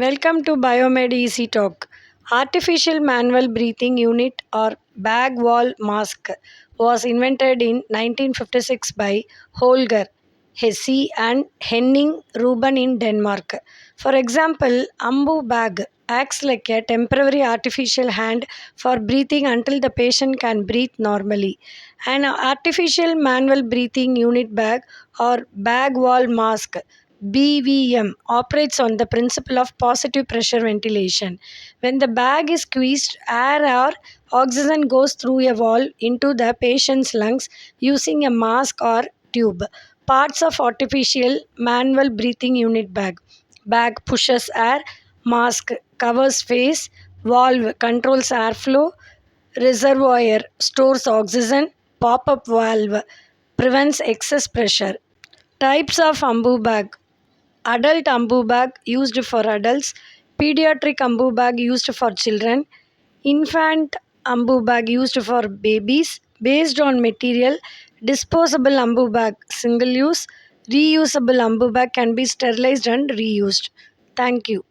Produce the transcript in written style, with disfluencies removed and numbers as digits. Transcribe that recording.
Welcome to Biomed Easy Talk. Artificial manual breathing unit or bag wall mask was invented in 1956 by Holger Hesse and Henning Ruben in Denmark. For example, Ambu bag acts like a temporary artificial hand for breathing until the patient can breathe normally. An artificial manual breathing unit bag or bag wall mask BVM operates on the principle of positive pressure ventilation. When the bag is squeezed, air or oxygen goes through a wall into the patient's lungs using a mask or tube. Parts of artificial manual breathing unit bag. Bag pushes air, mask covers face, valve controls airflow, reservoir stores oxygen, pop-up valve prevents excess pressure. Types of ambu bag. Adult ambu bag used for adults, pediatric ambu bag used for children, infant ambu bag used for babies. Based on material, disposable ambu bag single use, reusable ambu bag can be sterilized and reused. Thank you.